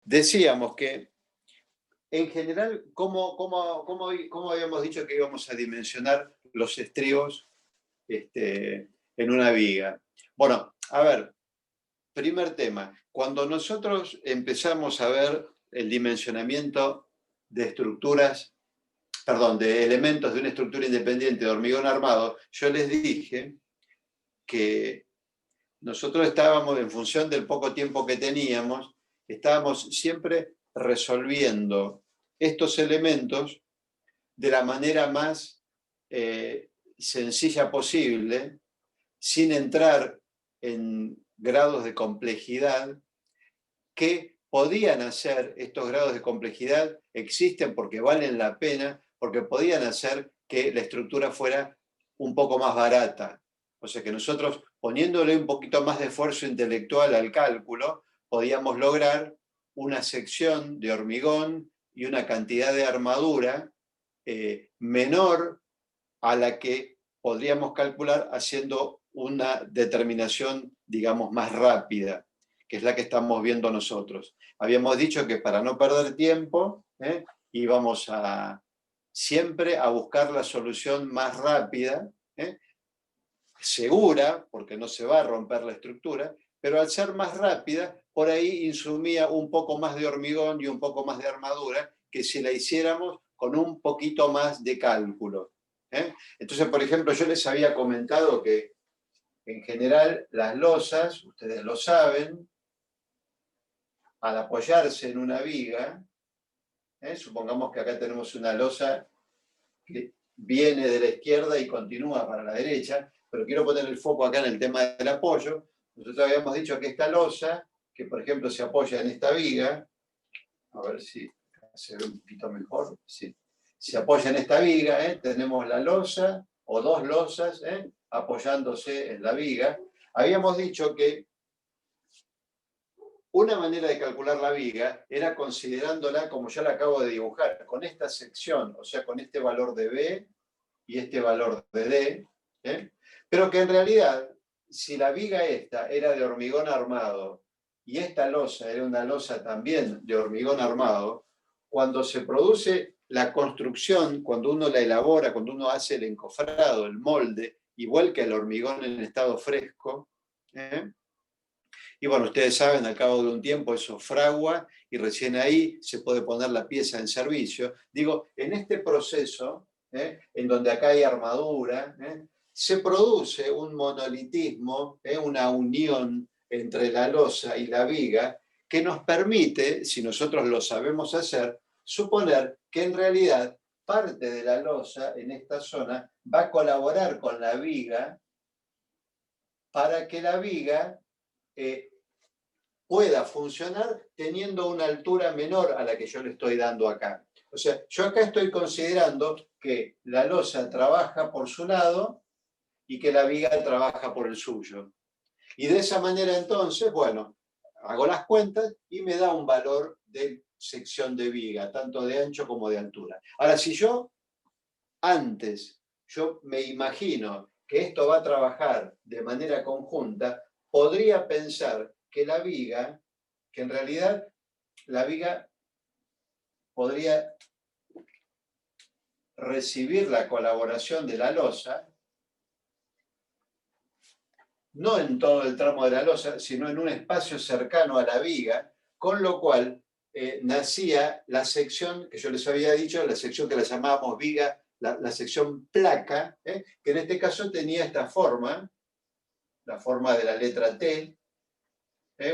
decíamos que, en general, ¿cómo habíamos dicho que íbamos a dimensionar los estribos en una viga? Bueno, a ver, primer tema. Cuando nosotros empezamos a ver el dimensionamiento de estructuras, perdón, de elementos de una estructura independiente de hormigón armado, yo les dije que nosotros estábamos, en función del poco tiempo que teníamos, estábamos siempre resolviendo estos elementos de la manera más sencilla posible, sin entrar en grados de complejidad que podían hacer, estos grados de complejidad existen porque valen la pena, porque podían hacer que la estructura fuera un poco más barata. O sea que nosotros, poniéndole un poquito más de esfuerzo intelectual al cálculo, podíamos lograr una sección de hormigón y una cantidad de armadura menor a la que podríamos calcular haciendo una determinación, digamos, más rápida, que es la que estamos viendo nosotros. Habíamos dicho que para no perder tiempo, íbamos siempre a buscar la solución más rápida, segura, porque no se va a romper la estructura, pero al ser más rápida, por ahí insumía un poco más de hormigón y un poco más de armadura que si la hiciéramos con un poquito más de cálculo. Entonces, por ejemplo, yo les había comentado que en general las losas, ustedes lo saben, al apoyarse en una viga, supongamos que acá tenemos una losa que viene de la izquierda y continúa para la derecha, pero quiero poner el foco acá en el tema del apoyo. Nosotros habíamos dicho que esta losa, que por ejemplo se apoya en esta viga, a ver si se ve un poquito mejor, sí. Se apoya en esta viga, tenemos la losa o dos losas apoyándose en la viga. Habíamos dicho que una manera de calcular la viga era considerándola como ya la acabo de dibujar, con esta sección, o sea, con este valor de B y este valor de D, pero que en realidad, si la viga esta era de hormigón armado y esta losa era una losa también de hormigón armado, cuando se produce la construcción, cuando uno la elabora, cuando uno hace el encofrado, el molde, igual que el hormigón en estado fresco, y bueno, ustedes saben, al cabo de un tiempo eso fragua y recién ahí se puede poner la pieza en servicio. Digo, en este proceso, en donde acá hay armadura, se produce un monolitismo, una unión entre la losa y la viga, que nos permite, si nosotros lo sabemos hacer, suponer que en realidad parte de la losa en esta zona va a colaborar con la viga para que la viga pueda funcionar teniendo una altura menor a la que yo le estoy dando acá. O sea, yo acá estoy considerando que la losa trabaja por su lado y que la viga trabaja por el suyo. Y de esa manera entonces, bueno, hago las cuentas y me da un valor de sección de viga, tanto de ancho como de altura. Ahora, si yo me imagino que esto va a trabajar de manera conjunta, podría pensar que la viga, que en realidad la viga podría recibir la colaboración de la losa, no en todo el tramo de la losa, sino en un espacio cercano a la viga, con lo cual nacía la sección que yo les había dicho, la sección que la llamábamos viga, la sección placa, que en este caso tenía esta forma, la forma de la letra T,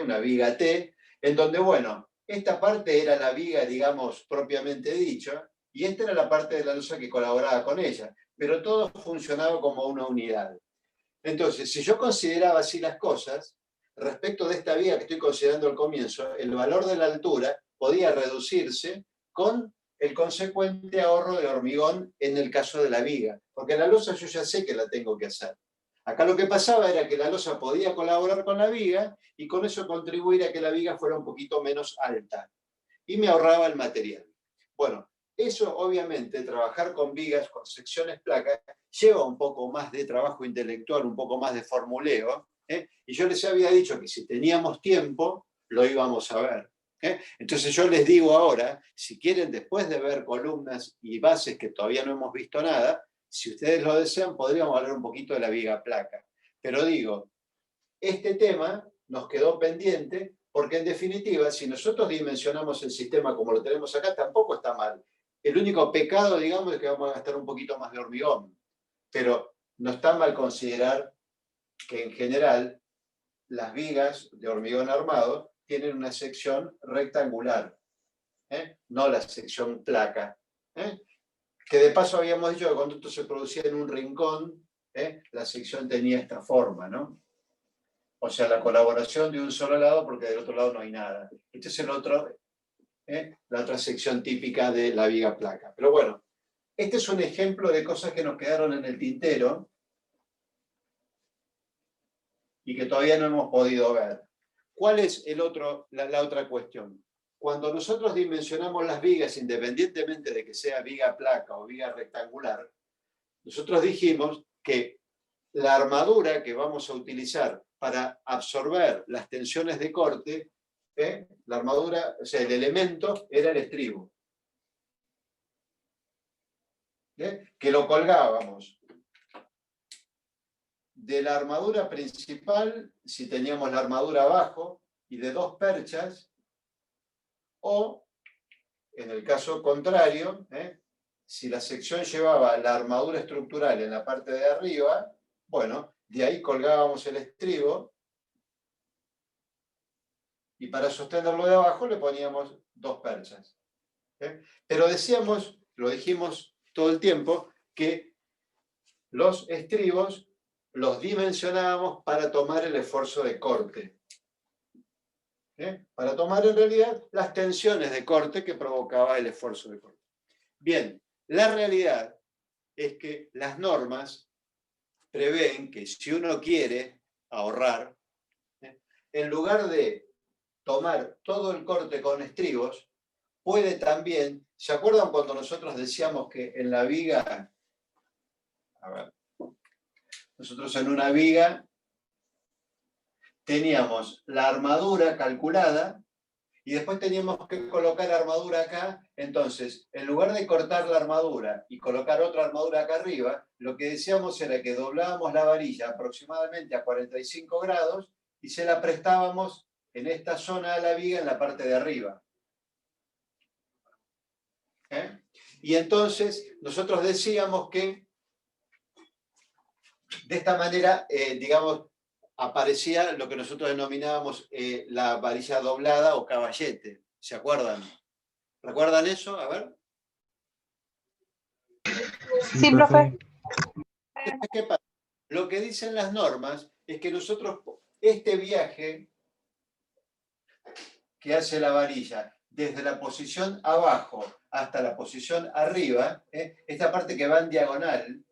una viga T, en donde, bueno, esta parte era la viga, digamos, propiamente dicha, y esta era la parte de la losa que colaboraba con ella, pero todo funcionaba como una unidad. Entonces, si yo consideraba así las cosas, respecto de esta viga que estoy considerando al comienzo, el valor de la altura podía reducirse con el consecuente ahorro de hormigón en el caso de la viga, porque la losa yo ya sé que la tengo que hacer. Acá lo que pasaba era que la losa podía colaborar con la viga y con eso contribuir a que la viga fuera un poquito menos alta y me ahorraba el material. Bueno, eso obviamente, trabajar con vigas, con secciones placas, lleva un poco más de trabajo intelectual, un poco más de formuleo, y yo les había dicho que si teníamos tiempo, lo íbamos a ver. Entonces yo les digo ahora, si quieren, después de ver columnas y bases que todavía no hemos visto nada, si ustedes lo desean, podríamos hablar un poquito de la viga placa. Pero digo, este tema nos quedó pendiente porque en definitiva, si nosotros dimensionamos el sistema como lo tenemos acá, tampoco está mal. El único pecado, digamos, es que vamos a gastar un poquito más de hormigón. Pero no está mal considerar que en general las vigas de hormigón armado tienen una sección rectangular, no la sección placa. Que de paso habíamos dicho que cuando esto se producía en un rincón, la sección tenía esta forma, ¿no? O sea, la colaboración de un solo lado porque del otro lado no hay nada. Este es el otro, la otra sección típica de la viga placa. Pero bueno, este es un ejemplo de cosas que nos quedaron en el tintero y que todavía no hemos podido ver. ¿Cuál es la otra cuestión? Cuando nosotros dimensionamos las vigas, independientemente de que sea viga placa o viga rectangular, nosotros dijimos que la armadura que vamos a utilizar para absorber las tensiones de corte, la armadura, o sea, el elemento era el estribo. Que lo colgábamos de la armadura principal, si teníamos la armadura abajo, y de dos perchas, o, en el caso contrario, si la sección llevaba la armadura estructural en la parte de arriba, bueno, de ahí colgábamos el estribo, y para sostenerlo de abajo le poníamos dos perchas. Pero decíamos, lo dijimos todo el tiempo, que los estribos los dimensionábamos para tomar el esfuerzo de corte. Para tomar en realidad las tensiones de corte que provocaba el esfuerzo de corte. Bien, la realidad es que las normas prevén que si uno quiere ahorrar, en lugar de tomar todo el corte con estribos, puede también, ¿se acuerdan cuando nosotros decíamos que en la viga, a ver, nosotros en una viga teníamos la armadura calculada y después teníamos que colocar armadura acá? Entonces, en lugar de cortar la armadura y colocar otra armadura acá arriba, lo que decíamos era que doblábamos la varilla aproximadamente a 45 grados y se la prestábamos en esta zona de la viga en la parte de arriba. Y entonces nosotros decíamos que de esta manera, digamos, aparecía lo que nosotros denominábamos la varilla doblada o caballete. ¿Se acuerdan? ¿Recuerdan eso? A ver. Sí, profe. ¿Qué pasa? Lo que dicen las normas es que nosotros, este viaje que hace la varilla, desde la posición abajo hasta la posición arriba, esta parte que va en diagonal,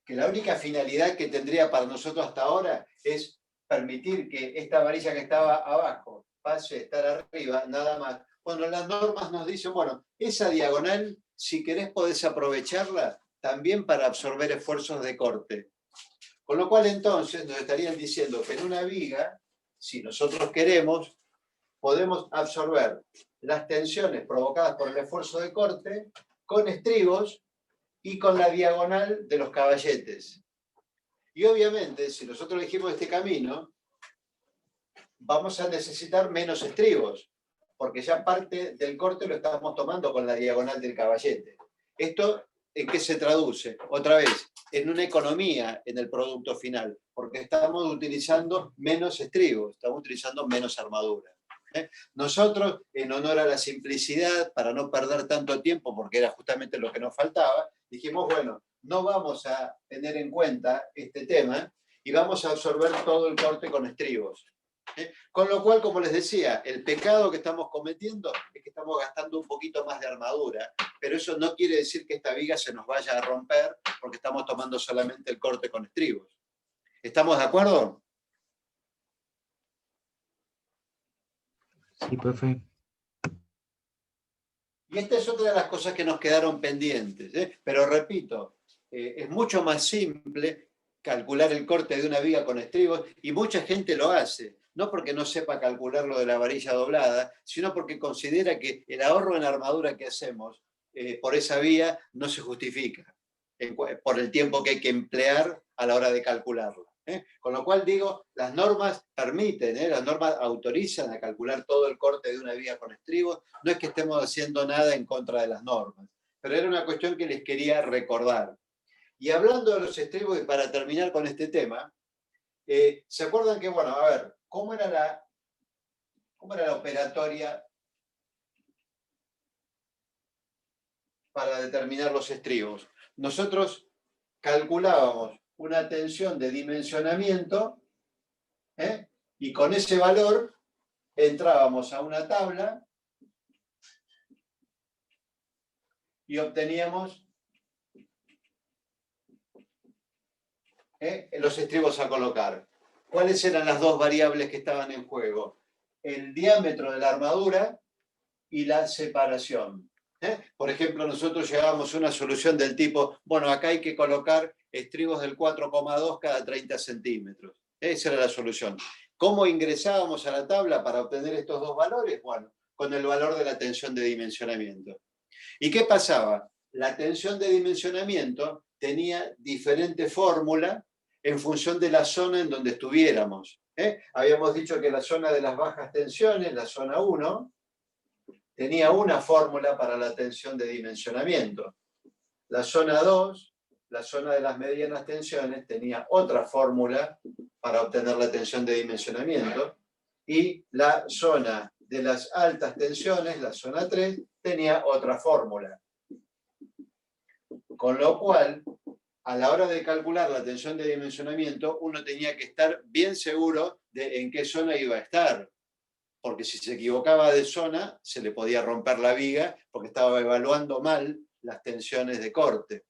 que la única finalidad que tendría para nosotros hasta ahora es permitir que esta varilla que estaba abajo pase a estar arriba, nada más. Bueno, las normas nos dicen, bueno, esa diagonal, si querés podés aprovecharla también para absorber esfuerzos de corte. Con lo cual entonces nos estarían diciendo que en una viga, si nosotros queremos, podemos absorber las tensiones provocadas por el esfuerzo de corte con estribos y con la diagonal de los caballetes. Y obviamente, si nosotros elegimos este camino, vamos a necesitar menos estribos, porque ya parte del corte lo estamos tomando con la diagonal del caballete. ¿Esto en qué se traduce? Otra vez, en una economía en el producto final, porque estamos utilizando menos estribos, estamos utilizando menos armadura. Nosotros, en honor a la simplicidad, para no perder tanto tiempo, porque era justamente lo que nos faltaba, dijimos, bueno, no vamos a tener en cuenta este tema y vamos a absorber todo el corte con estribos. Con lo cual, como les decía, el pecado que estamos cometiendo es que estamos gastando un poquito más de armadura, pero eso no quiere decir que esta viga se nos vaya a romper porque estamos tomando solamente el corte con estribos. ¿Estamos de acuerdo? Sí, profe. Y esta es otra de las cosas que nos quedaron pendientes, pero repito, es mucho más simple calcular el corte de una viga con estribos y mucha gente lo hace. no porque no sepa calcular lo de la varilla doblada, sino porque considera que el ahorro en armadura que hacemos por esa vía no se justifica por el tiempo que hay que emplear a la hora de calcularlo. Con lo cual digo, las normas permiten, las normas autorizan a calcular todo el corte de una vía con estribos, no es que estemos haciendo nada en contra de las normas, pero era una cuestión que les quería recordar. Y hablando de los estribos, y para terminar con este tema, ¿se acuerdan que, bueno, a ver, ¿cómo era la operatoria para determinar los estribos? Nosotros calculábamos una tensión de dimensionamiento y con ese valor entrábamos a una tabla y obteníamos los estribos a colocar. ¿Cuáles eran las dos variables que estaban en juego? El diámetro de la armadura y la separación. Por ejemplo, nosotros llegábamos a una solución del tipo, bueno, acá hay que colocar estribos del 4,2 cada 30 centímetros. Esa era la solución. ¿Cómo ingresábamos a la tabla para obtener estos dos valores? Bueno, con el valor de la tensión de dimensionamiento. ¿Y qué pasaba? La tensión de dimensionamiento tenía diferente fórmula en función de la zona en donde estuviéramos. Habíamos dicho que la zona de las bajas tensiones, la zona 1, tenía una fórmula para la tensión de dimensionamiento. La zona 2, la zona de las medianas tensiones, tenía otra fórmula para obtener la tensión de dimensionamiento. Y la zona de las altas tensiones, la zona 3, tenía otra fórmula. Con lo cual, a la hora de calcular la tensión de dimensionamiento, uno tenía que estar bien seguro de en qué zona iba a estar. Porque si se equivocaba de zona, se le podía romper la viga porque estaba evaluando mal las tensiones de corte.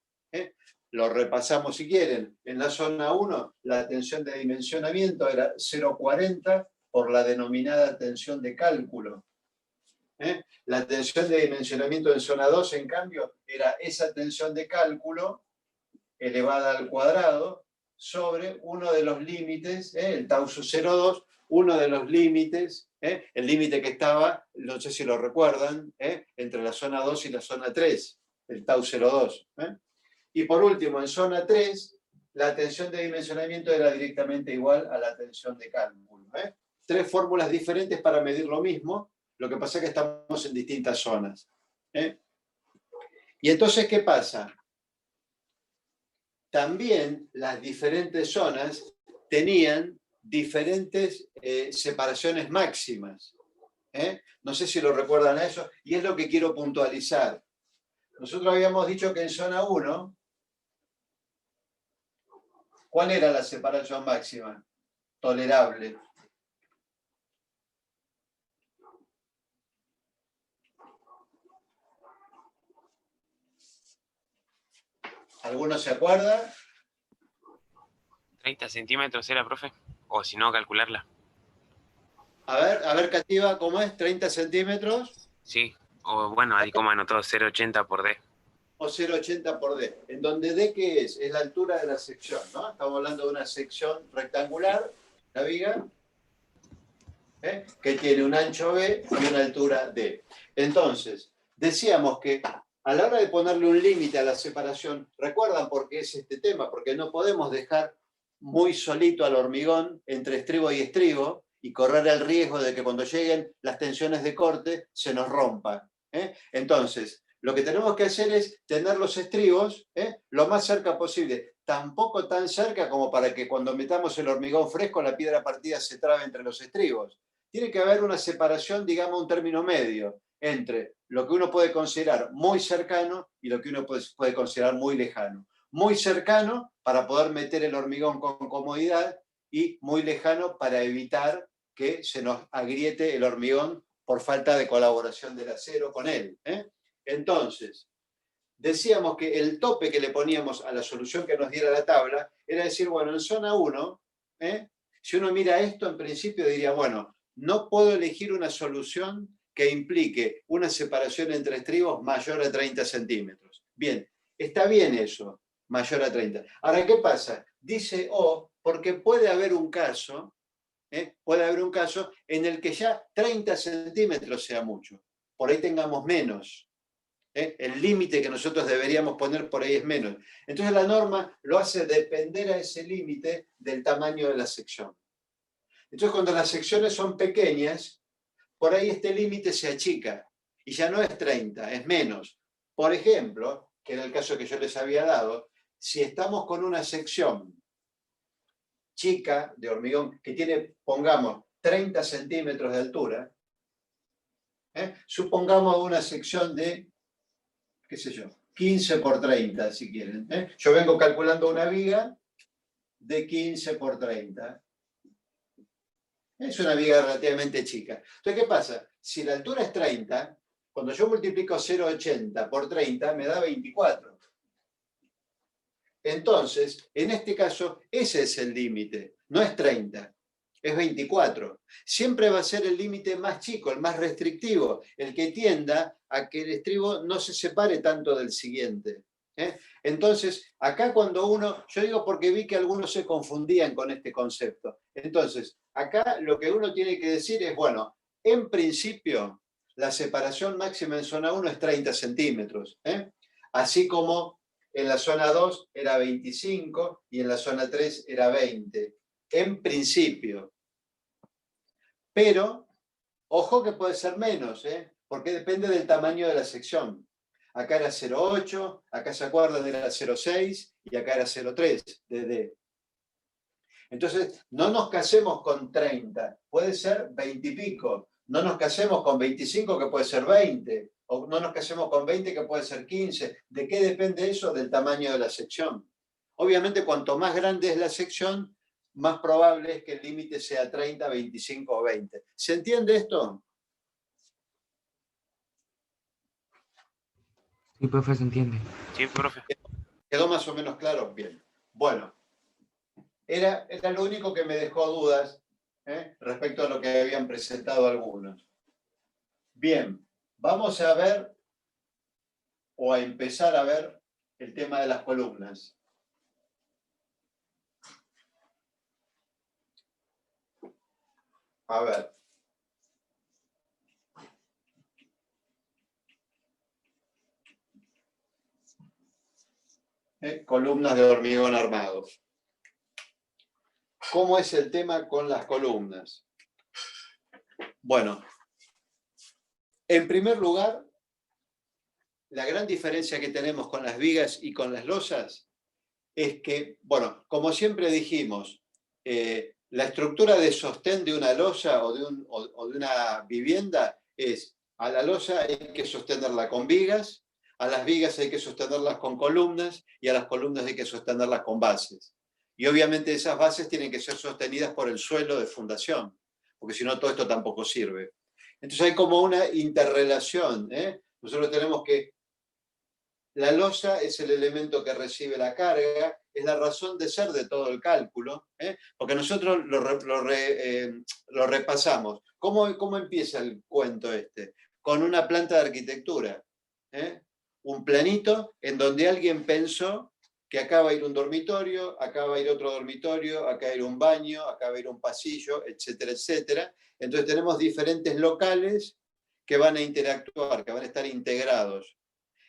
Lo repasamos si quieren. En la zona 1, la tensión de dimensionamiento era 0,40 por la denominada tensión de cálculo. La tensión de dimensionamiento en zona 2, en cambio, era esa tensión de cálculo elevada al cuadrado sobre uno de los límites, el tau sub 0,2, uno de los límites, el límite que estaba, no sé si lo recuerdan, entre la zona 2 y la zona 3, el tau 0,2. Y por último, en zona 3, la tensión de dimensionamiento era directamente igual a la tensión de cálculo. Tres fórmulas diferentes para medir lo mismo, lo que pasa es que estamos en distintas zonas. Y entonces, ¿qué pasa? También las diferentes zonas tenían diferentes separaciones máximas. No sé si lo recuerdan a eso, y es lo que quiero puntualizar. Nosotros habíamos dicho que en zona 1, ¿cuál era la separación máxima tolerable? ¿Alguno se acuerda? 30 centímetros era, profe. O si no, calcularla. A ver, Cativa, ¿cómo es? ¿30 centímetros? Sí, o bueno, ahí como anotó 0,80 por D. O 0,80 por D. En donde D, ¿qué es? Es la altura de la sección, ¿no? Estamos hablando de una sección rectangular, la viga, que tiene un ancho B y una altura D. Entonces, decíamos que a la hora de ponerle un límite a la separación, ¿recuerdan por qué es este tema? Porque no podemos dejar muy solito al hormigón entre estribo y estribo y correr el riesgo de que cuando lleguen las tensiones de corte se nos rompa. Entonces, lo que tenemos que hacer es tener los estribos lo más cerca posible, tampoco tan cerca como para que cuando metamos el hormigón fresco la piedra partida se trabe entre los estribos. Tiene que haber una separación, digamos, un término medio entre lo que uno puede considerar muy cercano y lo que uno puede considerar muy lejano. Muy cercano para poder meter el hormigón con comodidad y muy lejano para evitar que se nos agriete el hormigón por falta de colaboración del acero con él. Entonces, decíamos que el tope que le poníamos a la solución que nos diera la tabla era decir, bueno, en zona 1, si uno mira esto, en principio diría, bueno, no puedo elegir una solución que implique una separación entre estribos mayor a 30 centímetros. Bien, está bien eso, mayor a 30. Ahora, ¿qué pasa? Dice O, porque puede haber un caso Puede haber un caso en el que ya 30 centímetros sea mucho. Por ahí tengamos menos. El límite que nosotros deberíamos poner por ahí es menos. Entonces la norma lo hace depender a ese límite del tamaño de la sección. Entonces cuando las secciones son pequeñas, por ahí este límite se achica y ya no es 30, es menos. Por ejemplo, que era el caso que yo les había dado, si estamos con una sección chica de hormigón que tiene, pongamos, 30 centímetros de altura, supongamos una sección de, qué sé yo, 15 por 30, si quieren. Yo vengo calculando una viga de 15 por 30. Es una viga relativamente chica. Entonces, ¿qué pasa? Si la altura es 30, cuando yo multiplico 0,80 por 30, me da 24. Entonces, en este caso, ese es el límite. No es 30, es 24. Siempre va a ser el límite más chico, el más restrictivo, el que tienda a que el estribo no se separe tanto del siguiente. Entonces, acá cuando uno, yo digo porque vi que algunos se confundían con este concepto. Entonces, acá lo que uno tiene que decir es, bueno, en principio, la separación máxima en zona 1 es 30 centímetros. Así como en la zona 2 era 25 y en la zona 3 era 20. En principio. Pero, ojo que puede ser menos, porque depende del tamaño de la sección. Acá era 0,8, acá se acuerdan era 0,6 y acá era 0,3 de D. Entonces, no nos casemos con 30, puede ser 20 y pico. No nos casemos con 25, que puede ser 20. O no nos casemos con 20, que puede ser 15. ¿De qué depende eso? Del tamaño de la sección. Obviamente, cuanto más grande es la sección, más probable es que el límite sea 30, 25 o 20. ¿Se entiende esto? Sí, profe, se entiende. Sí, profe. ¿Quedó más o menos claro? Bien. Bueno, era lo único que me dejó dudas respecto a lo que habían presentado algunos. Bien, vamos a ver o a empezar a ver el tema de las columnas. A ver. Columnas de hormigón armado. ¿Cómo es el tema con las columnas? Bueno, en primer lugar, la gran diferencia que tenemos con las vigas y con las losas es que, bueno, como siempre dijimos, la estructura de sostén de una losa o de una vivienda es, a la losa hay que sostenerla con vigas, a las vigas hay que sostenerlas con columnas y a las columnas hay que sostenerlas con bases. Y obviamente esas bases tienen que ser sostenidas por el suelo de fundación, porque si no todo esto tampoco sirve. Entonces hay como una interrelación. Nosotros tenemos que la losa es el elemento que recibe la carga, es la razón de ser de todo el cálculo, porque nosotros lo repasamos. ¿Cómo empieza el cuento este? Con una planta de arquitectura. Un planito en donde alguien pensó que acá va a ir un dormitorio, acá va a ir otro dormitorio, acá va a ir un baño, acá va a ir un pasillo, etcétera, etcétera. Entonces tenemos diferentes locales que van a interactuar, que van a estar integrados.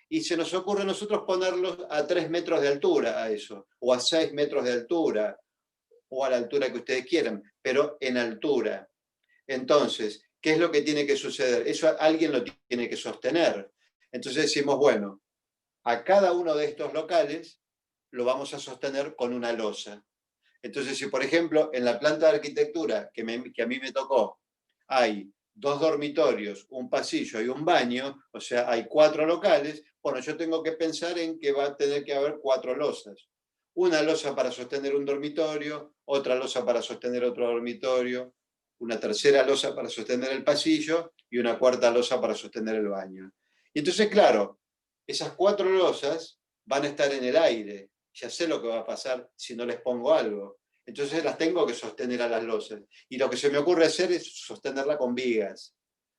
Y se nos ocurre a nosotros ponerlos a 3 metros de altura a eso, o a 6 metros de altura, o a la altura que ustedes quieran, pero en altura. Entonces, ¿qué es lo que tiene que suceder? Eso alguien lo tiene que sostener. Entonces decimos, bueno, a cada uno de estos locales lo vamos a sostener con una losa. Entonces, si por ejemplo en la planta de arquitectura que a mí me tocó, hay 2 dormitorios, un pasillo y un baño, o sea, hay 4 locales, bueno, yo tengo que pensar en que va a tener que haber 4 losas. Una losa para sostener un dormitorio, otra losa para sostener otro dormitorio, una tercera losa para sostener el pasillo y una cuarta losa para sostener el baño. Y entonces, claro, esas 4 losas van a estar en el aire. Ya sé lo que va a pasar si no les pongo algo. Entonces las tengo que sostener a las losas. Y lo que se me ocurre hacer es sostenerla con vigas,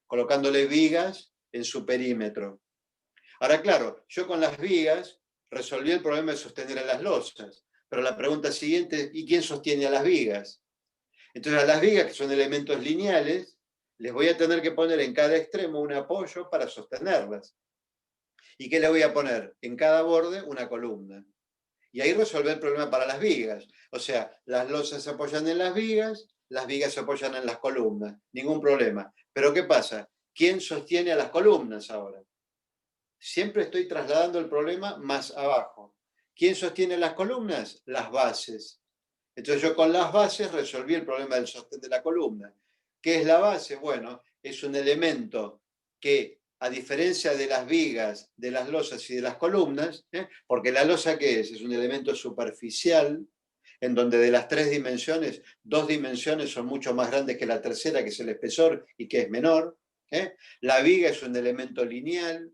colocándole vigas en su perímetro. Ahora, claro, yo con las vigas resolví el problema de sostener a las losas. Pero la pregunta siguiente es, ¿y quién sostiene a las vigas? Entonces a las vigas, que son elementos lineales, les voy a tener que poner en cada extremo un apoyo para sostenerlas. ¿Y qué le voy a poner? En cada borde una columna. Y ahí resolver el problema para las vigas. O sea, las losas se apoyan en las vigas se apoyan en las columnas. Ningún problema. Pero ¿qué pasa? ¿Quién sostiene a las columnas ahora? Siempre estoy trasladando el problema más abajo. ¿Quién sostiene las columnas? Las bases. Entonces yo con las bases resolví el problema del sostén de la columna. ¿Qué es la base? Bueno, es un elemento que, a diferencia de las vigas, de las losas y de las columnas, porque la losa, ¿qué es? Es un elemento superficial, en donde de las 3 dimensiones, 2 dimensiones son mucho más grandes que la tercera, que es el espesor y que es menor. La viga es un elemento lineal,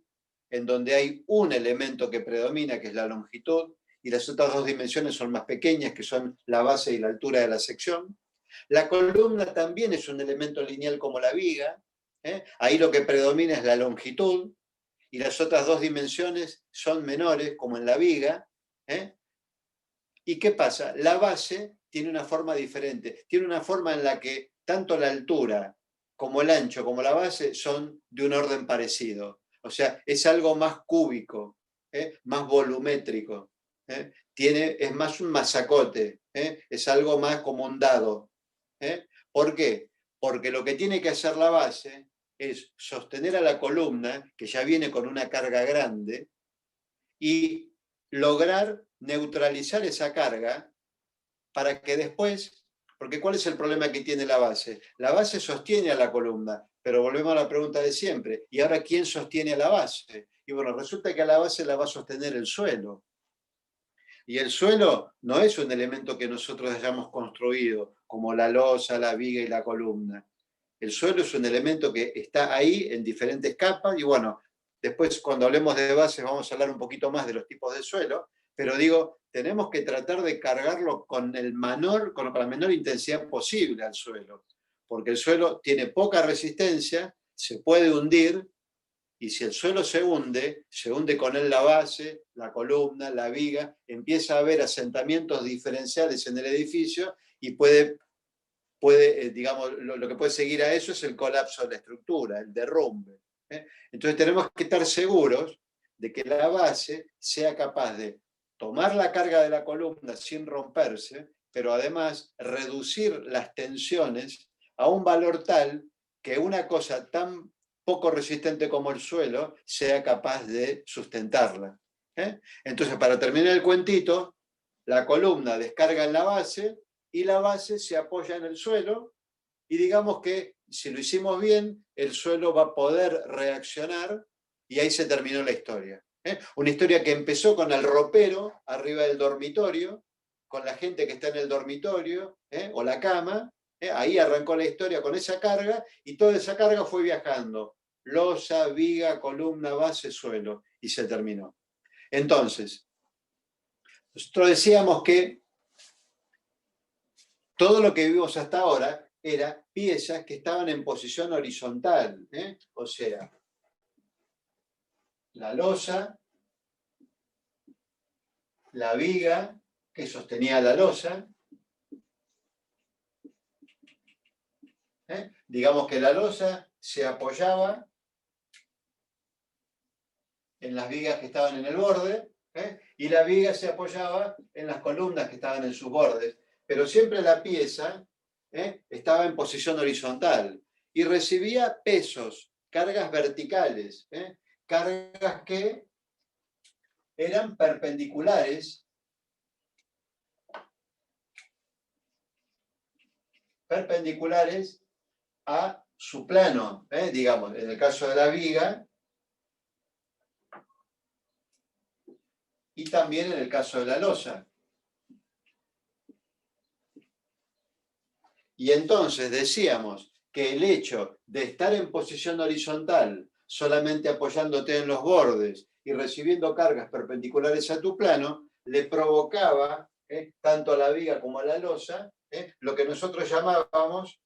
en donde hay un elemento que predomina, que es la longitud, y las otras 2 dimensiones son más pequeñas, que son la base y la altura de la sección. La columna también es un elemento lineal como la viga. Ahí lo que predomina es la longitud, y las otras 2 dimensiones son menores, como en la viga. ¿Y qué pasa? La base tiene una forma diferente. Tiene una forma en la que tanto la altura como el ancho como la base son de un orden parecido. O sea, es algo más cúbico, más volumétrico. Es más un masacote, es algo más como un dado. ¿Por qué? Porque lo que tiene que hacer la base es sostener a la columna, que ya viene con una carga grande, y lograr neutralizar esa carga para que después, porque ¿cuál es el problema que tiene la base? La base sostiene a la columna, pero volvemos a la pregunta de siempre, ¿y ahora quién sostiene a la base? Y bueno, resulta que a la base la va a sostener el suelo. Y el suelo no es un elemento que nosotros hayamos construido, como la losa, la viga y la columna. El suelo es un elemento que está ahí en diferentes capas, y bueno, después cuando hablemos de bases vamos a hablar un poquito más de los tipos de suelo, pero digo, tenemos que tratar de cargarlo con la menor intensidad posible al suelo, porque el suelo tiene poca resistencia, se puede hundir, y si el suelo se hunde con él la base, la columna, la viga, empieza a haber asentamientos diferenciales en el edificio y digamos, lo que puede seguir a eso es el colapso de la estructura, el derrumbe. Entonces tenemos que estar seguros de que la base sea capaz de tomar la carga de la columna sin romperse, pero además reducir las tensiones a un valor tal que una cosa tan poco resistente como el suelo sea capaz de sustentarla. Entonces, para terminar el cuentito, la columna descarga en la base y la base se apoya en el suelo, y digamos que si lo hicimos bien, el suelo va a poder reaccionar, y ahí se terminó la historia. Una historia que empezó con el ropero arriba del dormitorio, con la gente que está en el dormitorio, o la cama. Ahí arrancó la historia con esa carga, y toda esa carga fue viajando. Losa, viga, columna, base, suelo, y se terminó. Entonces, nosotros decíamos que todo lo que vimos hasta ahora era piezas que estaban en posición horizontal. O sea, la losa, la viga que sostenía la losa. Digamos que la losa se apoyaba en las vigas que estaban en el borde, y la viga se apoyaba en las columnas que estaban en sus bordes. Pero siempre la pieza estaba en posición horizontal y recibía pesos, cargas verticales, cargas que eran perpendiculares a su plano, digamos, en el caso de la viga, y también en el caso de la losa. Y entonces decíamos que el hecho de estar en posición horizontal, solamente apoyándote en los bordes y recibiendo cargas perpendiculares a tu plano, le provocaba tanto a la viga como a la losa lo que nosotros llamábamos,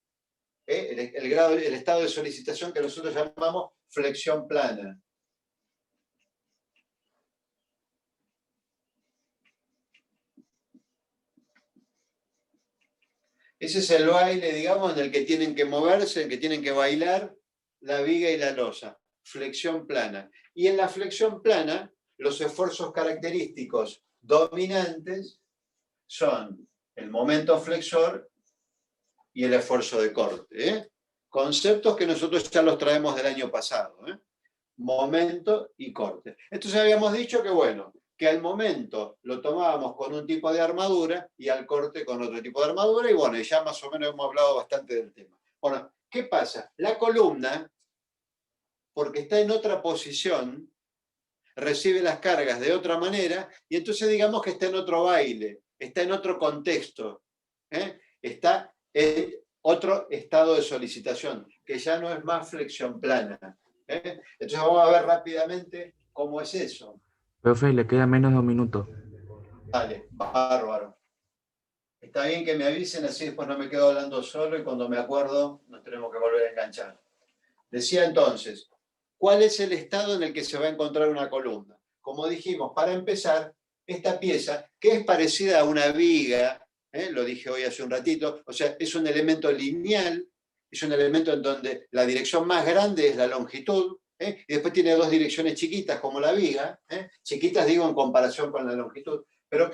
el estado de solicitación que nosotros llamamos flexión plana. Ese es el baile, digamos, en el que tienen que moverse, en el que tienen que bailar la viga y la losa. Flexión plana. Y en la flexión plana, los esfuerzos característicos dominantes son el momento flexor y el esfuerzo de corte. Conceptos que nosotros ya los traemos del año pasado. Momento y corte. Entonces habíamos dicho que, bueno, que al momento lo tomábamos con un tipo de armadura y al corte con otro tipo de armadura, y bueno, ya más o menos hemos hablado bastante del tema. Bueno, ¿qué pasa? La columna, porque está en otra posición, recibe las cargas de otra manera, y entonces digamos que está en otro baile, está en otro contexto, está en otro estado de solicitación, que ya no es más flexión plana. Entonces vamos a ver rápidamente cómo es eso. Profe, le queda menos de un minuto. Dale, bárbaro. Está bien que me avisen, así después no me quedo hablando solo y cuando me acuerdo nos tenemos que volver a enganchar. Decía entonces, ¿cuál es el estado en el que se va a encontrar una columna? Como dijimos, para empezar, esta pieza, que es parecida a una viga, lo dije hoy hace un ratito, o sea, es un elemento lineal, es un elemento en donde la dirección más grande es la longitud, y después tiene dos direcciones chiquitas como la viga, chiquitas digo en comparación con la longitud, pero